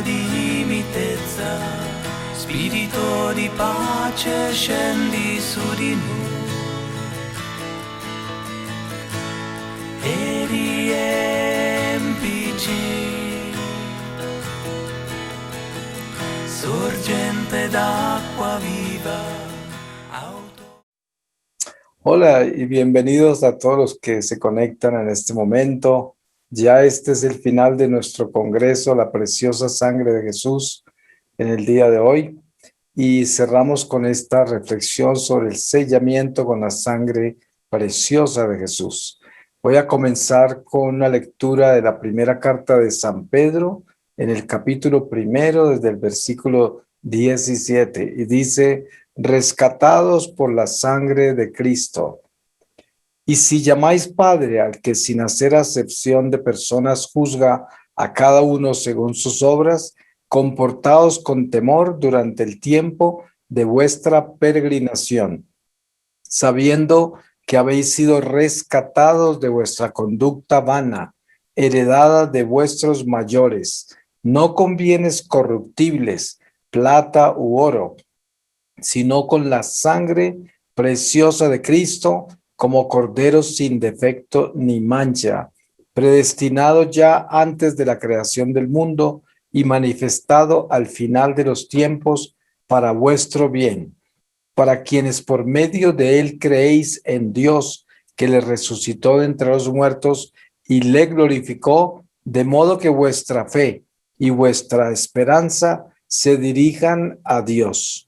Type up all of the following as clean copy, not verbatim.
di mitezza, Spirito di pace scendi su di noi e riempici, sorgente d'acqua viva. Hola y bienvenidos a todos los que se conectan en este momento. Ya este es el final de nuestro congreso, la preciosa sangre de Jesús, en el día de hoy. Y cerramos con esta reflexión sobre el sellamiento con la sangre preciosa de Jesús. Voy a comenzar con una lectura de la primera carta de San Pedro, en el capítulo 1, desde el versículo 17, y dice: rescatados por la sangre de Cristo. Y si llamáis Padre al que sin hacer acepción de personas juzga a cada uno según sus obras, comportaos con temor durante el tiempo de vuestra peregrinación, sabiendo que habéis sido rescatados de vuestra conducta vana, heredada de vuestros mayores, no con bienes corruptibles, plata u oro, sino con la sangre preciosa de Cristo, como corderos sin defecto ni mancha, predestinado ya antes de la creación del mundo y manifestado al final de los tiempos para vuestro bien, para quienes por medio de él creéis en Dios, que le resucitó de entre los muertos y le glorificó, de modo que vuestra fe y vuestra esperanza se dirijan a Dios.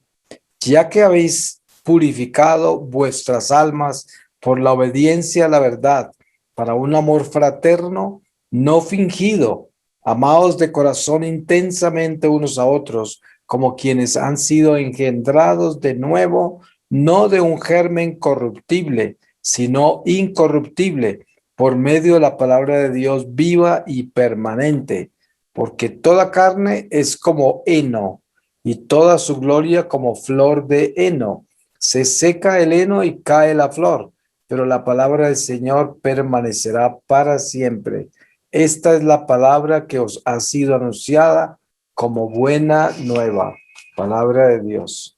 Ya que habéis purificado vuestras almas por la obediencia a la verdad, para un amor fraterno, no fingido, amaos de corazón intensamente unos a otros, como quienes han sido engendrados de nuevo, no de un germen corruptible, sino incorruptible, por medio de la palabra de Dios viva y permanente, porque toda carne es como heno, y toda su gloria como flor de heno. Se seca el heno y cae la flor, pero la palabra del Señor permanecerá para siempre. Esta es la palabra que os ha sido anunciada como buena nueva. Palabra de Dios.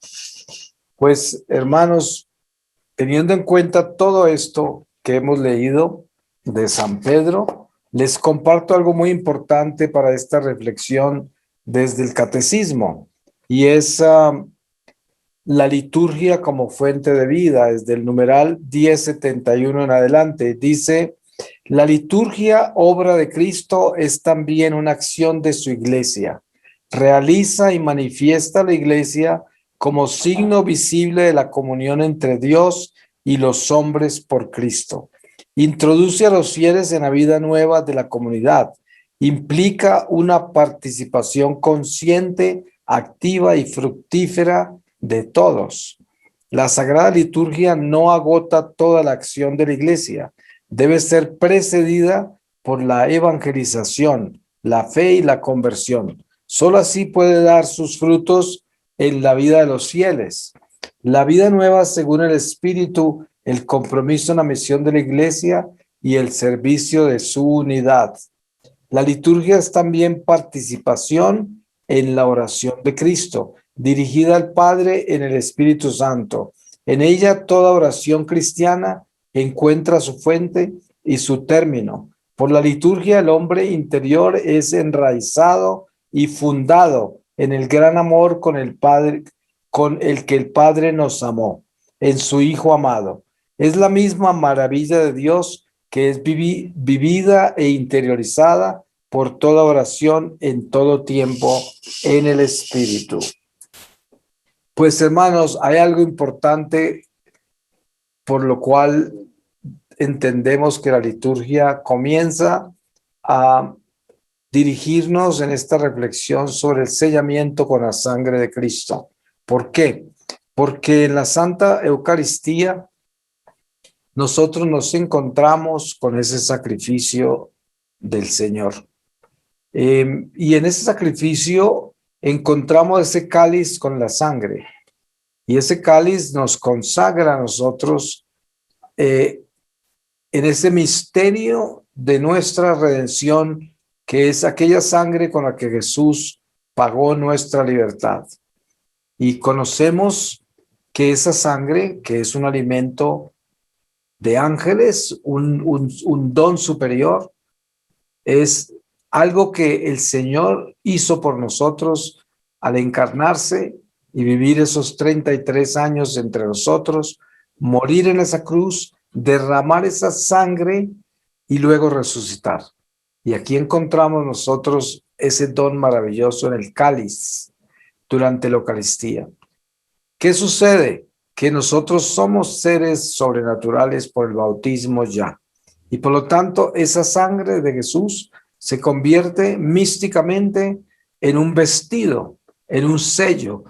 Pues, hermanos, teniendo en cuenta todo esto que hemos leído de San Pedro, les comparto algo muy importante para esta reflexión desde el catecismo. Y es la liturgia como fuente de vida, desde el numeral 1071 en adelante. Dice: la liturgia, obra de Cristo, es también una acción de su iglesia. Realiza y manifiesta la iglesia como signo visible de la comunión entre Dios y los hombres por Cristo. Introduce a los fieles en la vida nueva de la comunidad. Implica una participación consciente, activa y fructífera de todos. La Sagrada Liturgia no agota toda la acción de la Iglesia. Debe ser precedida por la evangelización, la fe y la conversión. Solo así puede dar sus frutos en la vida de los fieles. La vida nueva, según el Espíritu, el compromiso en la misión de la Iglesia y el servicio de su unidad. La liturgia es también participación en la oración de Cristo, dirigida al Padre en el Espíritu Santo. En ella toda oración cristiana encuentra su fuente y su término. Por la liturgia el hombre interior es enraizado y fundado en el gran amor con el Padre, con el que el Padre nos amó, en su Hijo amado. Es la misma maravilla de Dios que es vivida e interiorizada por toda oración en todo tiempo en el Espíritu. Pues, hermanos, hay algo importante por lo cual entendemos que la liturgia comienza a dirigirnos en esta reflexión sobre el sellamiento con la sangre de Cristo. ¿Por qué? Porque en la Santa Eucaristía nosotros nos encontramos con ese sacrificio del Señor. Y en ese sacrificio encontramos ese cáliz con la sangre. Y ese cáliz nos consagra a nosotros en ese misterio de nuestra redención, que es aquella sangre con la que Jesús pagó nuestra libertad. Y conocemos que esa sangre, que es un alimento de ángeles, un don superior, es algo que el Señor hizo por nosotros al encarnarse y vivir esos 33 años entre nosotros, morir en esa cruz, derramar esa sangre y luego resucitar. Y aquí encontramos nosotros ese don maravilloso en el cáliz durante la Eucaristía. ¿Qué sucede? Que nosotros somos seres sobrenaturales por el bautismo ya. Y por lo tanto, esa sangre de Jesús se convierte místicamente en un vestido, en un sello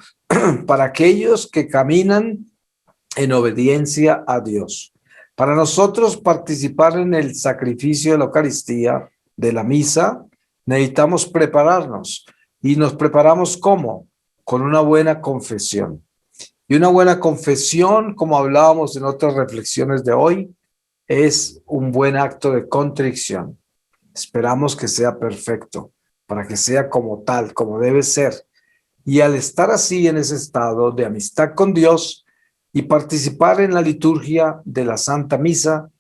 para aquellos que caminan en obediencia a Dios. Para nosotros participar en el sacrificio de la Eucaristía, de la misa, necesitamos prepararnos. ¿Y nos preparamos cómo? Con una buena confesión. Y una buena confesión, como hablábamos en otras reflexiones de hoy, es un buen acto de contrición. Esperamos que sea perfecto, para que sea como tal, como debe ser. Y al estar así en ese estado de amistad con Dios y participar en la liturgia de la Santa Misa,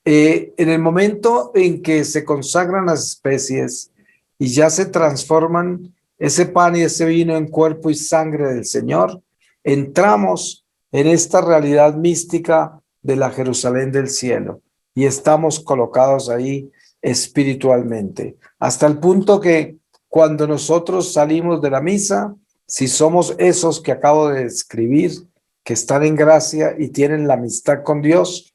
en el momento en que se consagran las especies y ya se transforman ese pan y ese vino en cuerpo y sangre del Señor, entramos en esta realidad mística de la Jerusalén del cielo y estamos colocados ahí espiritualmente, hasta el punto que cuando nosotros salimos de la misa, si somos esos que acabo de describir, que están en gracia y tienen la amistad con Dios,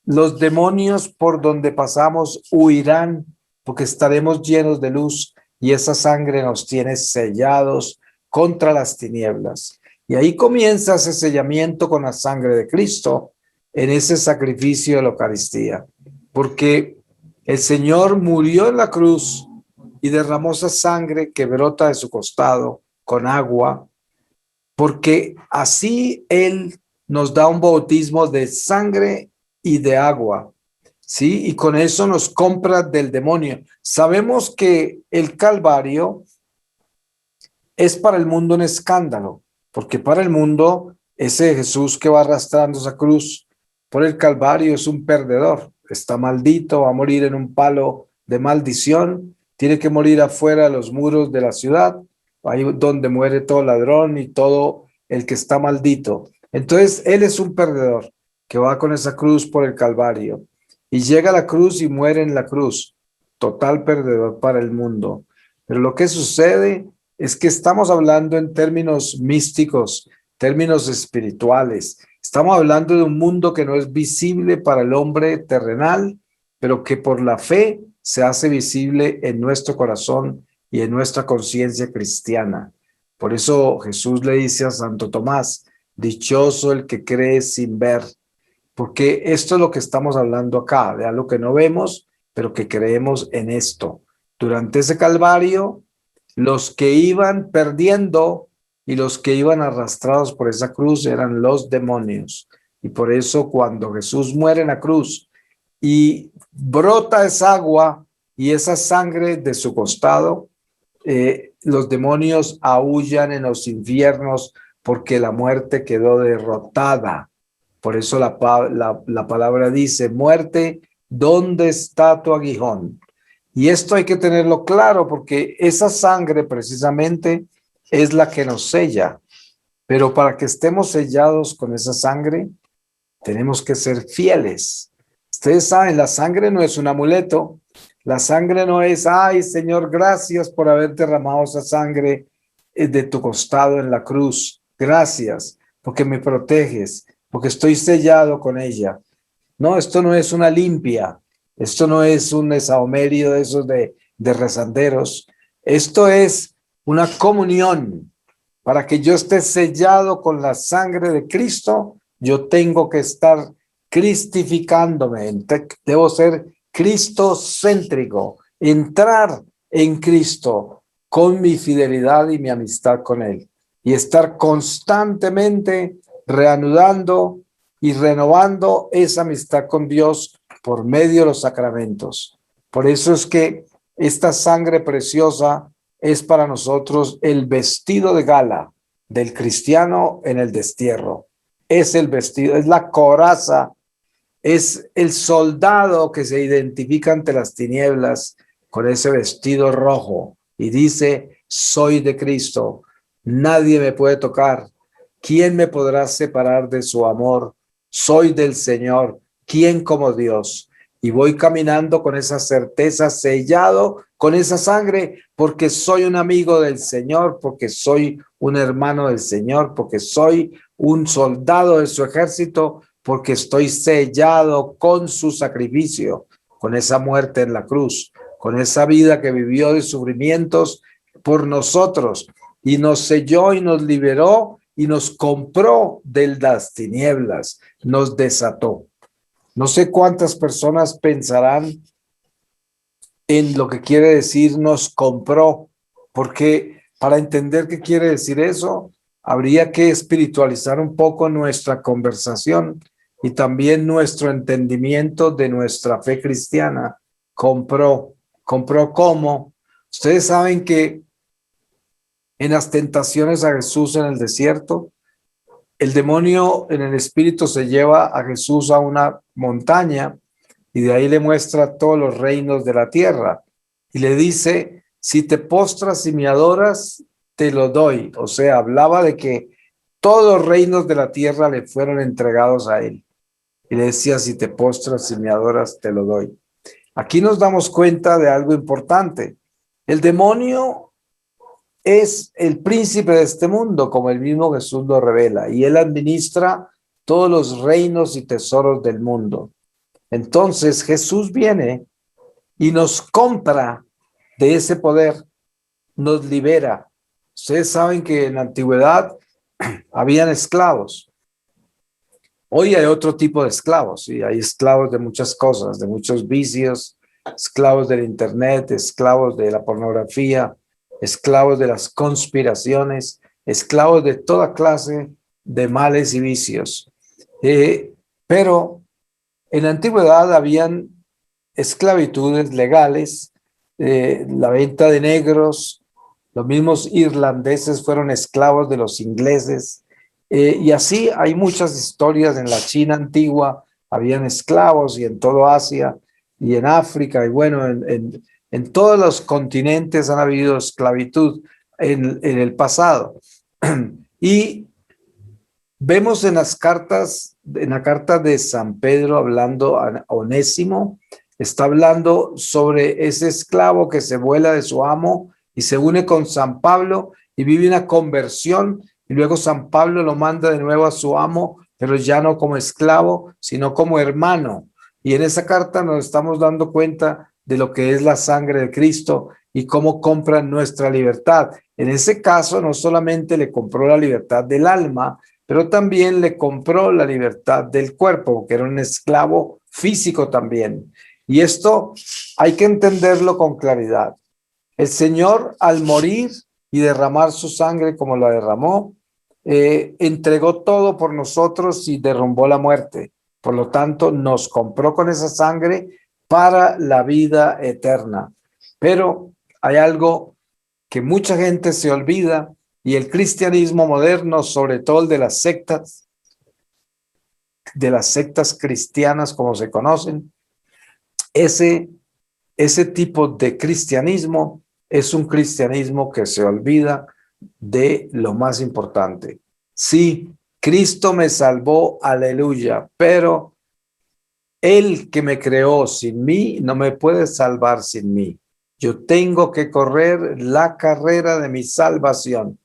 los demonios por donde pasamos huirán porque estaremos llenos de luz y esa sangre nos tiene sellados contra las tinieblas. Y ahí comienza ese sellamiento con la sangre de Cristo en ese sacrificio de la Eucaristía, porque el Señor murió en la cruz y derramó esa sangre que brota de su costado con agua, porque así Él nos da un bautismo de sangre y de agua, ¿sí? Y con eso nos compra del demonio. Sabemos que el Calvario es para el mundo un escándalo, porque para el mundo ese Jesús que va arrastrando esa cruz por el Calvario es un perdedor, está maldito, va a morir en un palo de maldición, tiene que morir afuera de los muros de la ciudad, ahí donde muere todo ladrón y todo el que está maldito. Entonces él es un perdedor que va con esa cruz por el Calvario y llega a la cruz y muere en la cruz, total perdedor para el mundo. Pero lo que sucede es que estamos hablando en términos místicos, términos espirituales. Estamos hablando de un mundo que no es visible para el hombre terrenal, pero que por la fe se hace visible en nuestro corazón y en nuestra conciencia cristiana. Por eso Jesús le dice a Santo Tomás, dichoso el que cree sin ver, porque esto es lo que estamos hablando acá, de algo que no vemos, pero que creemos en esto. Durante ese Calvario, los que iban perdiendo y los que iban arrastrados por esa cruz eran los demonios. Y por eso cuando Jesús muere en la cruz y brota esa agua y esa sangre de su costado, los demonios aúllan en los infiernos porque la muerte quedó derrotada. Por eso la palabra dice, muerte, ¿dónde está tu aguijón? Y esto hay que tenerlo claro porque esa sangre precisamente es la que nos sella. Pero para que estemos sellados con esa sangre, tenemos que ser fieles. Ustedes saben, la sangre no es un amuleto. La sangre no es, ay, Señor, gracias por haber derramado esa sangre de tu costado en la cruz. Gracias, porque me proteges, porque estoy sellado con ella. No, esto no es una limpia. Esto no es un desahomerio de esos de rezanderos. Esto es una comunión. Para que yo esté sellado con la sangre de Cristo, yo tengo que estar cristificándome. Debo ser cristocéntrico, entrar en Cristo con mi fidelidad y mi amistad con Él. Y estar constantemente reanudando y renovando esa amistad con Dios por medio de los sacramentos. Por eso es que esta sangre preciosa es para nosotros el vestido de gala del cristiano en el destierro. Es el vestido, es la coraza, es el soldado que se identifica ante las tinieblas con ese vestido rojo y dice: soy de Cristo, nadie me puede tocar. ¿Quién me podrá separar de su amor? Soy del Señor. ¿Quién como Dios? Y voy caminando con esa certeza, sellado con esa sangre, porque soy un amigo del Señor, porque soy un hermano del Señor, porque soy un soldado de su ejército, porque estoy sellado con su sacrificio, con esa muerte en la cruz, con esa vida que vivió de sufrimientos por nosotros, y nos selló y nos liberó y nos compró de las tinieblas, nos desató. No sé cuántas personas pensarán en lo que quiere decir nos compró, porque para entender qué quiere decir eso, habría que espiritualizar un poco nuestra conversación y también nuestro entendimiento de nuestra fe cristiana. Compró ¿cómo? Ustedes saben que en las tentaciones a Jesús en el desierto, el demonio en el espíritu se lleva a Jesús a una montaña y de ahí le muestra todos los reinos de la tierra y le dice: si te postras y me adoras, te lo doy. O sea, hablaba de que todos los reinos de la tierra le fueron entregados a él. Y le decía: si te postras y me adoras, te lo doy. Aquí nos damos cuenta de algo importante. El demonio es el príncipe de este mundo, como el mismo Jesús lo revela, y él administra todos los reinos y tesoros del mundo. Entonces Jesús viene y nos compra de ese poder, nos libera. Ustedes saben que en la antigüedad habían esclavos. Hoy hay otro tipo de esclavos, y hay esclavos de muchas cosas, de muchos vicios, esclavos del internet, esclavos de la pornografía, esclavos de las conspiraciones, esclavos de toda clase de males y vicios. Pero en la antigüedad habían esclavitudes legales, la venta de negros, los mismos irlandeses fueron esclavos de los ingleses, y así hay muchas historias. En la China antigua habían esclavos, y en todo Asia y en África, y bueno, en todos los continentes han habido esclavitud en el pasado. Y vemos en las cartas, en la carta de San Pedro, hablando a Onésimo, está hablando sobre ese esclavo que se vuela de su amo y se une con San Pablo y vive una conversión, y luego San Pablo lo manda de nuevo a su amo, pero ya no como esclavo, sino como hermano. Y en esa carta nos estamos dando cuenta de lo que es la sangre de Cristo y cómo compra nuestra libertad. En ese caso, no solamente le compró la libertad del alma, pero también le compró la libertad del cuerpo, porque era un esclavo físico también. Y esto hay que entenderlo con claridad. El Señor, al morir y derramar su sangre como la derramó, entregó todo por nosotros y derrumbó la muerte. Por lo tanto, nos compró con esa sangre para la vida eterna. Pero hay algo que mucha gente se olvida, y el cristianismo moderno, sobre todo el de las sectas cristianas como se conocen, ese tipo de cristianismo es un cristianismo que se olvida de lo más importante. Sí, Cristo me salvó, aleluya, pero Él que me creó sin mí no me puede salvar sin mí. Yo tengo que correr la carrera de mi salvación.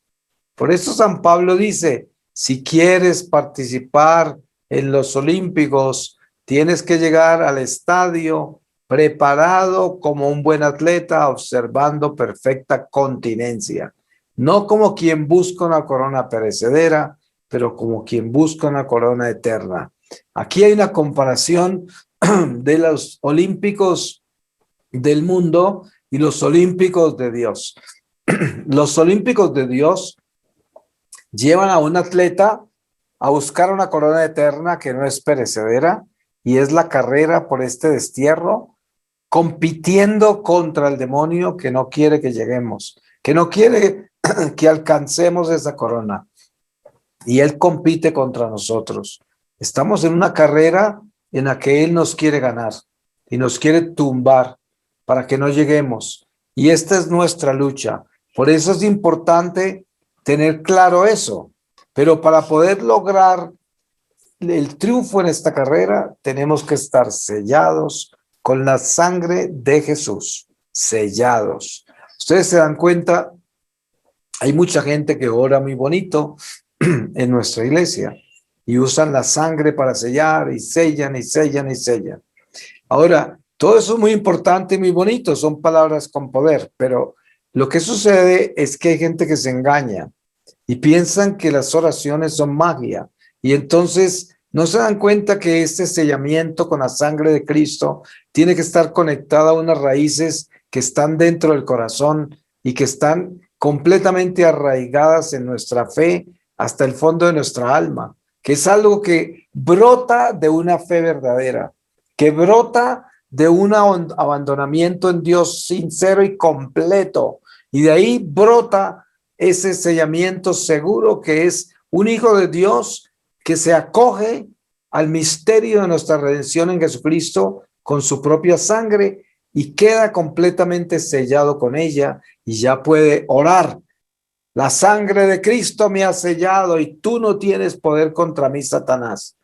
Por eso San Pablo dice: si quieres participar en los Olímpicos, tienes que llegar al estadio preparado como un buen atleta, observando perfecta continencia. No como quien busca una corona perecedera, pero como quien busca una corona eterna. Aquí hay una comparación de los Olímpicos del mundo y los Olímpicos de Dios. Los Olímpicos de Dios llevan a un atleta a buscar una corona eterna que no es perecedera, y es la carrera por este destierro, compitiendo contra el demonio que no quiere que lleguemos, que no quiere que alcancemos esa corona. Y Él compite contra nosotros. Estamos en una carrera en la que Él nos quiere ganar y nos quiere tumbar para que no lleguemos. Y esta es nuestra lucha. Por eso es importante tener claro eso. Pero para poder lograr el triunfo en esta carrera, tenemos que estar sellados con la sangre de Jesús. Sellados. Ustedes se dan cuenta, hay mucha gente que ora muy bonito en nuestra iglesia y usan la sangre para sellar y sellan y sellan y sellan. Ahora, todo eso es muy importante y muy bonito, son palabras con poder, pero lo que sucede es que hay gente que se engaña y piensan que las oraciones son magia y entonces no se dan cuenta que este sellamiento con la sangre de Cristo tiene que estar conectado a unas raíces que están dentro del corazón y que están completamente arraigadas en nuestra fe hasta el fondo de nuestra alma, que es algo que brota de una fe verdadera, que brota de un abandonamiento en Dios sincero y completo, y de ahí brota ese sellamiento seguro que es un hijo de Dios que se acoge al misterio de nuestra redención en Jesucristo con su propia sangre y queda completamente sellado con ella y ya puede orar. La sangre de Cristo me ha sellado y tú no tienes poder contra mí, Satanás.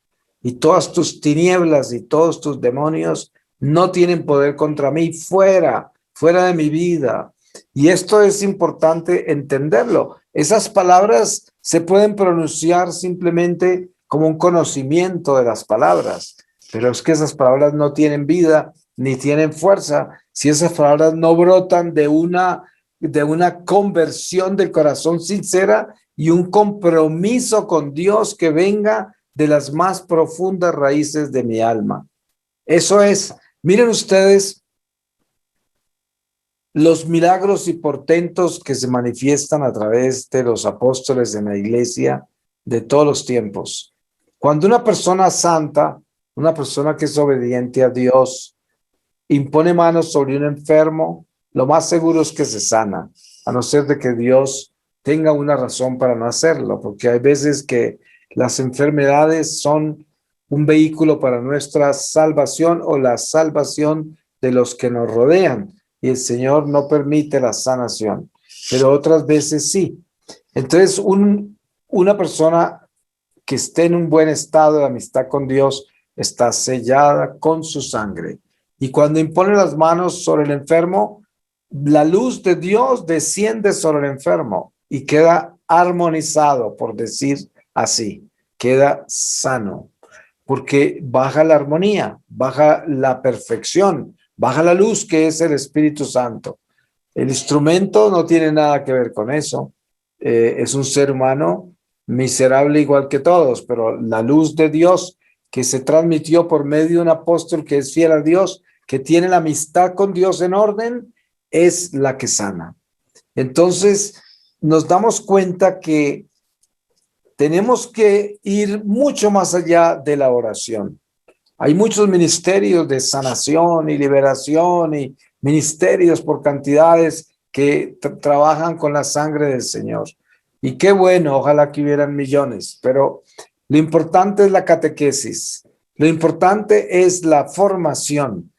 Y todas tus tinieblas y todos tus demonios no tienen poder contra mí. Fuera de mi vida. Y esto es importante entenderlo. Esas palabras se pueden pronunciar simplemente como un conocimiento de las palabras, pero es que esas palabras no tienen vida ni tienen fuerza si esas palabras no brotan de una conversión del corazón sincera y un compromiso con Dios que venga de las más profundas raíces de mi alma. Eso es, miren ustedes los milagros y portentos que se manifiestan a través de los apóstoles en la iglesia de todos los tiempos. Cuando una persona santa, una persona que es obediente a Dios, impone manos sobre un enfermo, lo más seguro es que se sana, a no ser de que Dios tenga una razón para no hacerlo, porque hay veces que las enfermedades son un vehículo para nuestra salvación o la salvación de los que nos rodean, y el Señor no permite la sanación, pero otras veces sí. Entonces, una persona que esté en un buen estado de amistad con Dios está sellada con su sangre. Y cuando impone las manos sobre el enfermo, la luz de Dios desciende sobre el enfermo y queda armonizado, por decir así, queda sano, porque baja la armonía, baja la perfección, baja la luz que es el Espíritu Santo. El instrumento no tiene nada que ver con eso, es un ser humano miserable igual que todos, pero la luz de Dios que se transmitió por medio de un apóstol que es fiel a Dios, que tiene la amistad con Dios en orden, es la que sana. Entonces, nos damos cuenta que tenemos que ir mucho más allá de la oración. Hay muchos ministerios de sanación y liberación y ministerios por cantidades que trabajan con la sangre del Señor. Y qué bueno, ojalá que hubieran millones, pero lo importante es la catequesis. Lo importante es la formación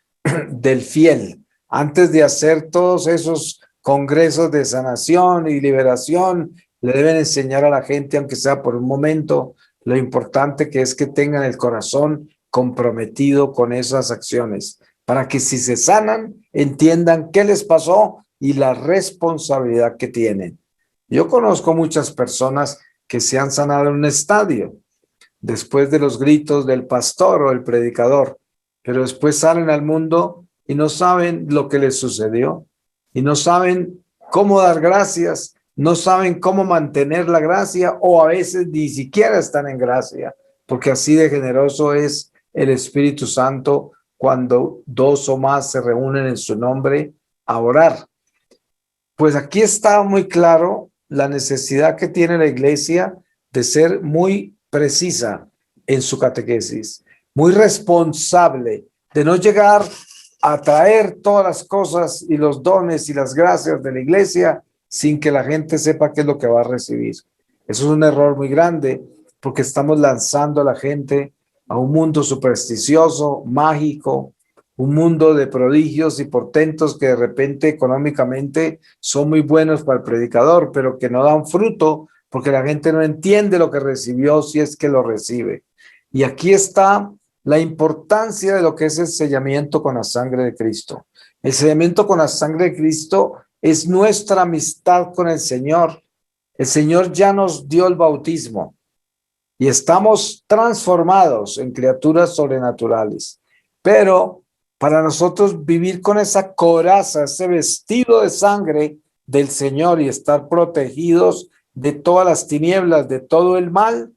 del fiel. Antes de hacer todos esos congresos de sanación y liberación, le deben enseñar a la gente, aunque sea por un momento, lo importante que es que tengan el corazón comprometido con esas acciones, para que si se sanan, entiendan qué les pasó y la responsabilidad que tienen. Yo conozco muchas personas que se han sanado en un estadio, después de los gritos del pastor o el predicador, pero después salen al mundo y no saben lo que les sucedió y no saben cómo dar gracias, no saben cómo mantener la gracia o a veces ni siquiera están en gracia, porque así de generoso es el Espíritu Santo cuando dos o más se reúnen en su nombre a orar. Pues aquí está muy claro la necesidad que tiene la iglesia de ser muy precisa en su catequesis, muy responsable, de no llegar a traer todas las cosas y los dones y las gracias de la iglesia sin que la gente sepa qué es lo que va a recibir. Eso es un error muy grande porque estamos lanzando a la gente a un mundo supersticioso, mágico, un mundo de prodigios y portentos que de repente económicamente son muy buenos para el predicador, pero que no dan fruto porque la gente no entiende lo que recibió si es que lo recibe. Y aquí está la importancia de lo que es el sellamiento con la sangre de Cristo. El sellamiento con la sangre de Cristo es nuestra amistad con el Señor. El Señor ya nos dio el bautismo y estamos transformados en criaturas sobrenaturales. Pero para nosotros vivir con esa coraza, ese vestido de sangre del Señor y estar protegidos de todas las tinieblas, de todo el mal,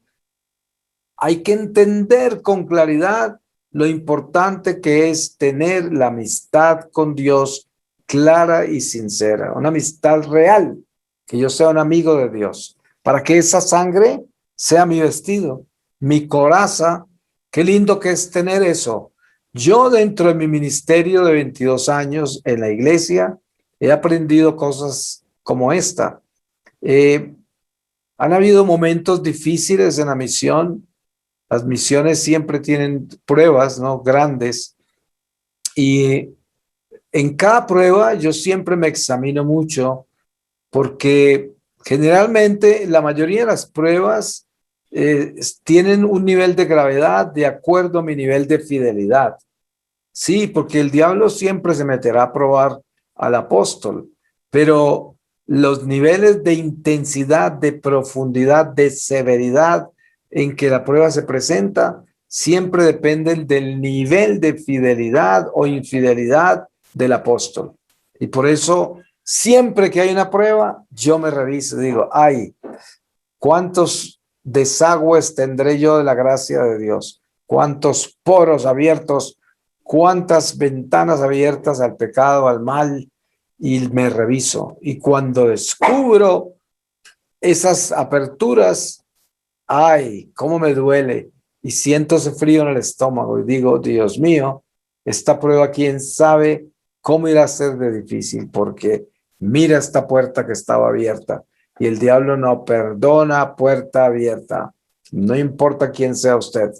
hay que entender con claridad lo importante que es tener la amistad con Dios clara y sincera, una amistad real, que yo sea un amigo de Dios, para que esa sangre sea mi vestido, mi coraza. Qué lindo que es tener eso. Yo dentro de mi ministerio de 22 años en la iglesia he aprendido cosas como esta. Han habido momentos difíciles en la misión. Las misiones siempre tienen pruebas, ¿no? Grandes. Y en cada prueba yo siempre me examino mucho porque generalmente la mayoría de las pruebas tienen un nivel de gravedad de acuerdo a mi nivel de fidelidad. Sí, porque el diablo siempre se meterá a probar al apóstol, pero los niveles de intensidad, de profundidad, de severidad en que la prueba se presenta, siempre dependen del nivel de fidelidad o infidelidad del apóstol. Y por eso, siempre que hay una prueba, yo me reviso y digo, ay, ¿cuántos desagües tendré yo de la gracia de Dios? ¿Cuántos poros abiertos? ¿Cuántas ventanas abiertas al pecado, al mal? Y me reviso. Y cuando descubro esas aperturas, ay, cómo me duele. Y siento ese frío en el estómago y digo, Dios mío, esta prueba, quién sabe cómo irá a ser de difícil, porque mira esta puerta que estaba abierta y el diablo no perdona puerta abierta. No importa quién sea usted.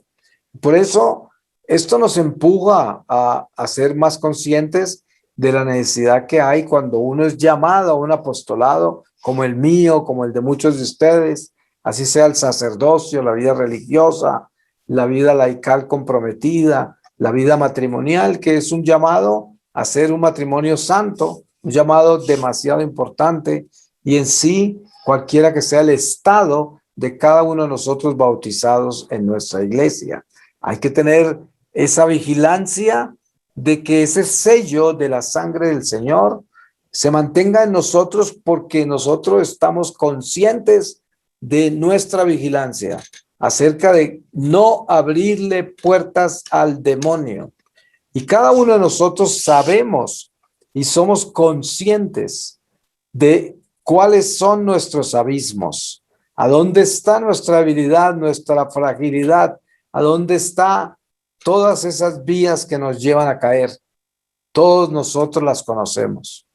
Por eso, esto nos empuja a ser más conscientes de la necesidad que hay cuando uno es llamado a un apostolado como el mío, como el de muchos de ustedes, así sea el sacerdocio, la vida religiosa, la vida laical comprometida, la vida matrimonial, que es un llamado a ser un matrimonio santo, un llamado demasiado importante, y en sí, cualquiera que sea el estado de cada uno de nosotros bautizados en nuestra iglesia. Hay que tener esa vigilancia de que ese sello de la sangre del Señor se mantenga en nosotros, porque nosotros estamos conscientes de nuestra vigilancia acerca de no abrirle puertas al demonio. Y cada uno de nosotros sabemos y somos conscientes de cuáles son nuestros abismos, a dónde está nuestra habilidad, nuestra fragilidad, a dónde está todas esas vías que nos llevan a caer. Todos nosotros las conocemos.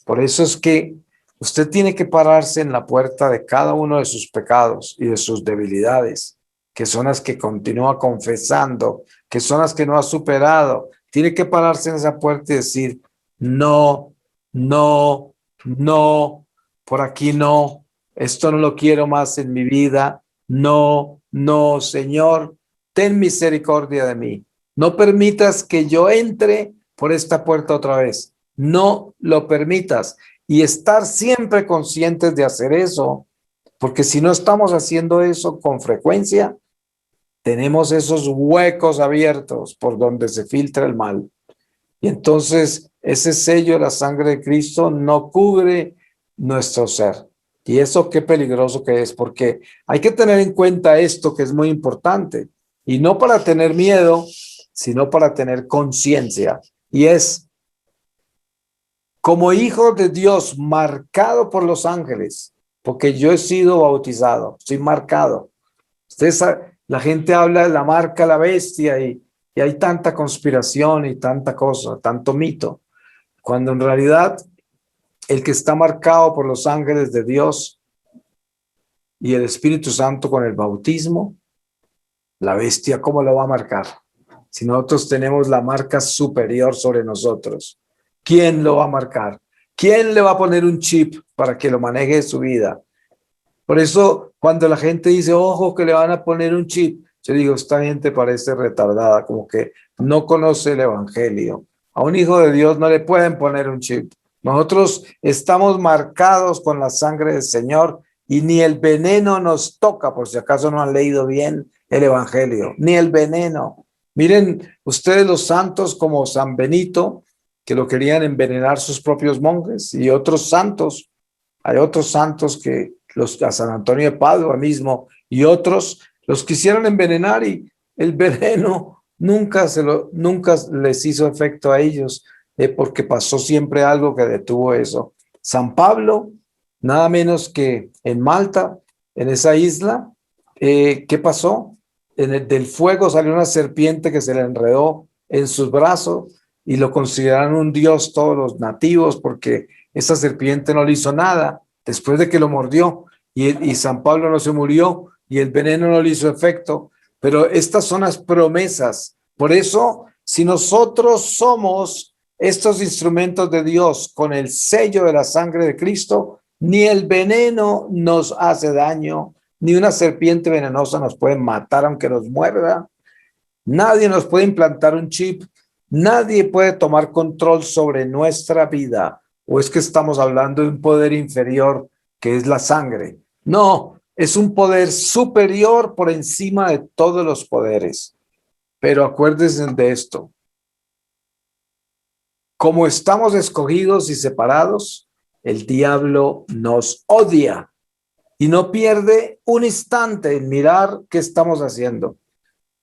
Por eso es que usted tiene que pararse en la puerta de cada uno de sus pecados y de sus debilidades, que son las que continúa confesando, que son las que no ha superado. Tiene que pararse en esa puerta y decir, no, no, no, por aquí no, esto no lo quiero más en mi vida. No, no, Señor, ten misericordia de mí. No permitas que yo entre por esta puerta otra vez. No lo permitas. Y estar siempre conscientes de hacer eso, porque si no estamos haciendo eso con frecuencia, tenemos esos huecos abiertos por donde se filtra el mal. Y entonces ese sello de la sangre de Cristo no cubre nuestro ser. Y eso qué peligroso que es, porque hay que tener en cuenta esto que es muy importante. Y no para tener miedo, sino para tener conciencia. Y es, como hijo de Dios, marcado por los ángeles, porque yo he sido bautizado, soy marcado. Ustedes, la gente habla de la marca, la bestia, y hay tanta conspiración y tanta cosa, tanto mito, cuando en realidad el que está marcado por los ángeles de Dios y el Espíritu Santo con el bautismo, la bestia, ¿cómo lo va a marcar? Si nosotros tenemos la marca superior sobre nosotros, ¿quién lo va a marcar? ¿Quién le va a poner un chip para que lo maneje su vida? Por eso, cuando la gente dice, ojo, que le van a poner un chip, yo digo, esta gente parece retardada, como que no conoce el evangelio. A un hijo de Dios no le pueden poner un chip. Nosotros estamos marcados con la sangre del Señor y ni el veneno nos toca, por si acaso no han leído bien el evangelio, ni el veneno. Miren ustedes los santos como San Benito, que lo querían envenenar sus propios monjes, y otros santos. Hay otros santos que a San Antonio de Padua mismo y otros los quisieron envenenar y el veneno nunca les hizo efecto a ellos, porque pasó siempre algo que detuvo eso. San Pablo, nada menos que en Malta, en esa isla, ¿qué pasó? Del fuego salió una serpiente que se le enredó en sus brazos y lo consideraron un dios todos los nativos porque esa serpiente no le hizo nada después de que lo mordió y San Pablo no se murió y el veneno no le hizo efecto. Pero estas son las promesas. Por eso, si nosotros somos estos instrumentos de Dios con el sello de la sangre de Cristo, ni el veneno nos hace daño, ni una serpiente venenosa nos puede matar aunque nos muerda. Nadie nos puede implantar un chip. Nadie puede tomar control sobre nuestra vida. ¿O es que estamos hablando de un poder inferior que es la sangre? No, es un poder superior por encima de todos los poderes. Pero acuérdense de esto. Como estamos escogidos y separados, el diablo nos odia y no pierde un instante en mirar qué estamos haciendo.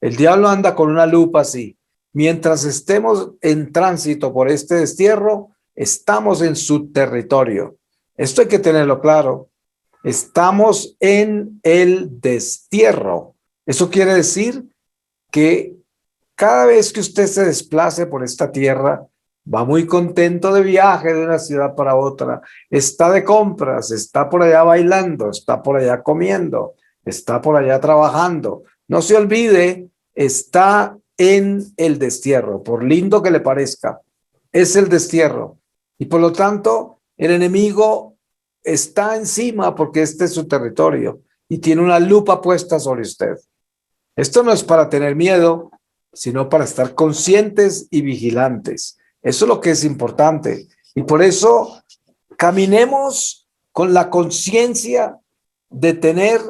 El diablo anda con una lupa así. Mientras estemos en tránsito por este destierro, estamos en su territorio. Esto hay que tenerlo claro. Estamos en el destierro. Eso quiere decir que cada vez que usted se desplace por esta tierra, va muy contento de viaje de una ciudad para otra, está de compras, está por allá bailando, está por allá comiendo, está por allá trabajando. No se olvide, está en el destierro, por lindo que le parezca, es el destierro. Y por lo tanto, el enemigo está encima porque este es su territorio y tiene una lupa puesta sobre usted. Esto no es para tener miedo, sino para estar conscientes y vigilantes. Eso es lo que es importante. Y por eso caminemos con la conciencia de tener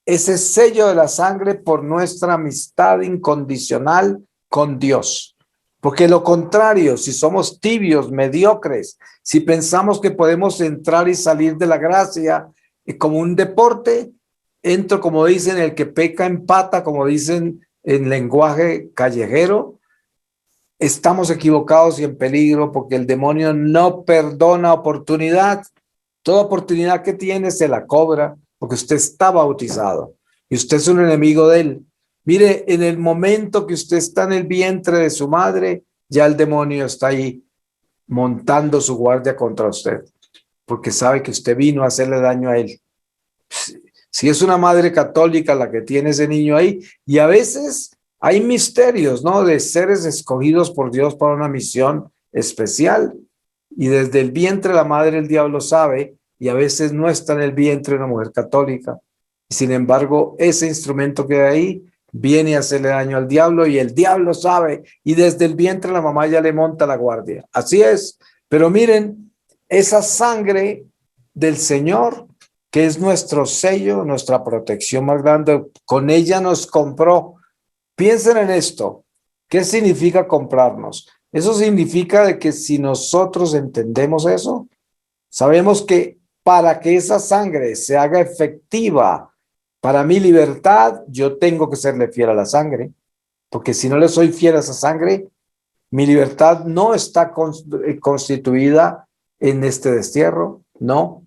ese sello de la sangre por nuestra amistad incondicional con Dios. Porque lo contrario, si somos tibios, mediocres, si pensamos que podemos entrar y salir de la gracia como un deporte, entro, como dicen, el que peca empata, como dicen en lenguaje callejero, estamos equivocados y en peligro porque el demonio no perdona oportunidad. Toda oportunidad que tiene se la cobra porque usted está bautizado y usted es un enemigo de él. Mire, en el momento que usted está en el vientre de su madre, ya el demonio está ahí montando su guardia contra usted porque sabe que usted vino a hacerle daño a él. Si es una madre católica la que tiene ese niño ahí, y a veces hay misterios, ¿no? De seres escogidos por Dios para una misión especial. Y desde el vientre de la madre el diablo sabe, y a veces no está en el vientre de una mujer católica. Y sin embargo, ese instrumento que hay ahí viene a hacerle daño al diablo y el diablo sabe. Y desde el vientre la mamá ya le monta la guardia. Así es. Pero miren, esa sangre del Señor, que es nuestro sello, nuestra protección más grande, con ella nos compró. Piensen en esto. ¿Qué significa comprarnos? Eso significa de que si nosotros entendemos eso, sabemos que para que esa sangre se haga efectiva para mi libertad, yo tengo que serle fiel a la sangre, porque si no le soy fiel a esa sangre, mi libertad no está constituida en este destierro, no.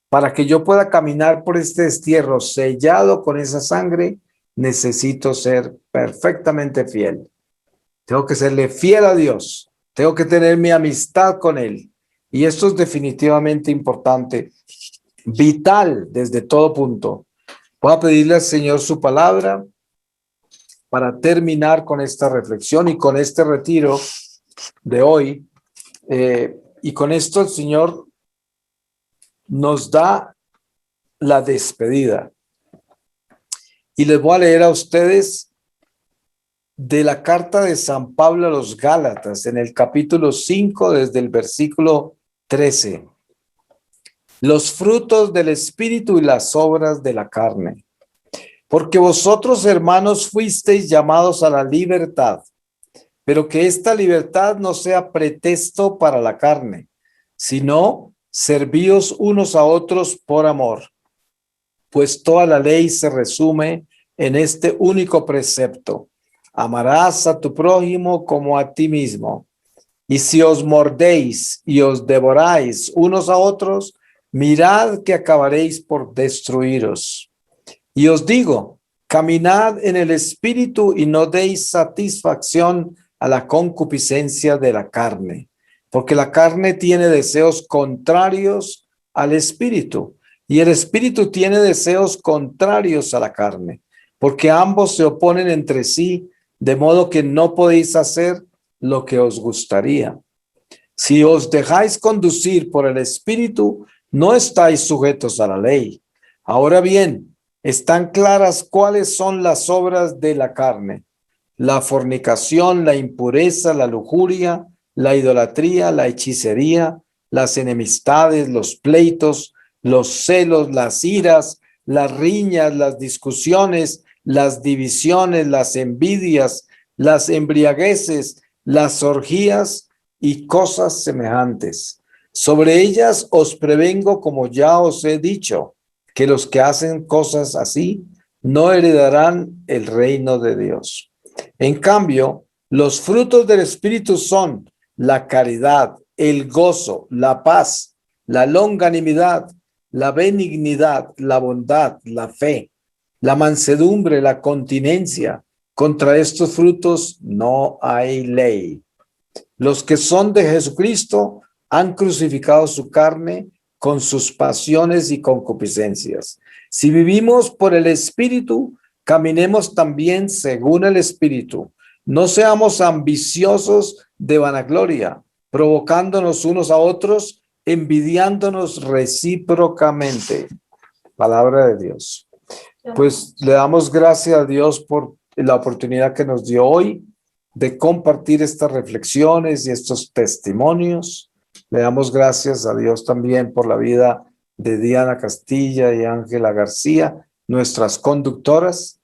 Para que yo pueda caminar por este destierro sellado con esa sangre, necesito ser perfectamente fiel. Tengo que serle fiel a Dios. Tengo que tener mi amistad con Él. Y esto es definitivamente importante, vital desde todo punto. Voy a pedirle al Señor su palabra para terminar con esta reflexión y con este retiro de hoy. Y con esto el Señor nos da la despedida. Y les voy a leer a ustedes de la carta de San Pablo a los Gálatas, en el capítulo 5, desde el versículo 13. Los frutos del Espíritu y las obras de la carne. Porque vosotros, hermanos, fuisteis llamados a la libertad, pero que esta libertad no sea pretexto para la carne, sino servíos unos a otros por amor. Pues toda la ley se resume en este único precepto: amarás a tu prójimo como a ti mismo. Y si os mordéis y os devoráis unos a otros, mirad que acabaréis por destruiros. Y os digo, caminad en el Espíritu y no deis satisfacción a la concupiscencia de la carne, porque la carne tiene deseos contrarios al Espíritu, y el Espíritu tiene deseos contrarios a la carne, porque ambos se oponen entre sí, de modo que no podéis hacer lo que os gustaría. Si os dejáis conducir por el Espíritu, no estáis sujetos a la ley. Ahora bien, están claras cuáles son las obras de la carne: la fornicación, la impureza, la lujuria, la idolatría, la hechicería, las enemistades, los pleitos, los celos, las iras, las riñas, las discusiones, las divisiones, las envidias, las embriagueces, las orgías y cosas semejantes. Sobre ellas os prevengo, como ya os he dicho, que los que hacen cosas así no heredarán el reino de Dios. En cambio, los frutos del Espíritu son la caridad, el gozo, la paz, la longanimidad, la benignidad, la bondad, la fe, la mansedumbre, la continencia. Contra estos frutos no hay ley. Los que son de Jesucristo han crucificado su carne con sus pasiones y concupiscencias. Si vivimos por el Espíritu, caminemos también según el Espíritu. No seamos ambiciosos de vanagloria, provocándonos unos a otros, envidiándonos recíprocamente. Palabra de Dios. Pues le damos gracias a Dios por la oportunidad que nos dio hoy de compartir estas reflexiones y estos testimonios. Le damos gracias a Dios también por la vida de Diana Castilla y Ángela García, nuestras conductoras,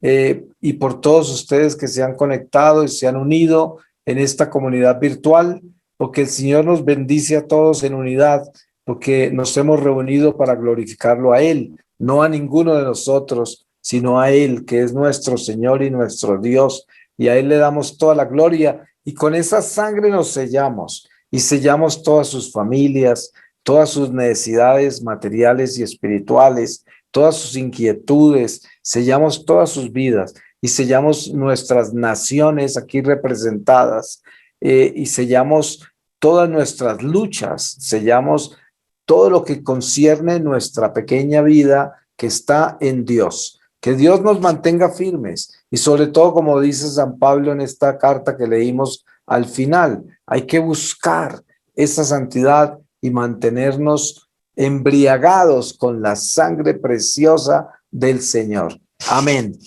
y por todos ustedes que se han conectado y se han unido en esta comunidad virtual, porque el Señor nos bendice a todos en unidad, porque nos hemos reunido para glorificarlo a Él, no a ninguno de nosotros, sino a Él, que es nuestro Señor y nuestro Dios, y a Él le damos toda la gloria, y con esa sangre nos sellamos, y sellamos todas sus familias, todas sus necesidades materiales y espirituales, todas sus inquietudes, sellamos todas sus vidas, y sellamos nuestras naciones aquí representadas, y sellamos todas nuestras luchas, sellamos todo lo que concierne nuestra pequeña vida que está en Dios. Que Dios nos mantenga firmes y sobre todo, como dice San Pablo en esta carta que leímos al final, hay que buscar esa santidad y mantenernos embriagados con la sangre preciosa del Señor. Amén.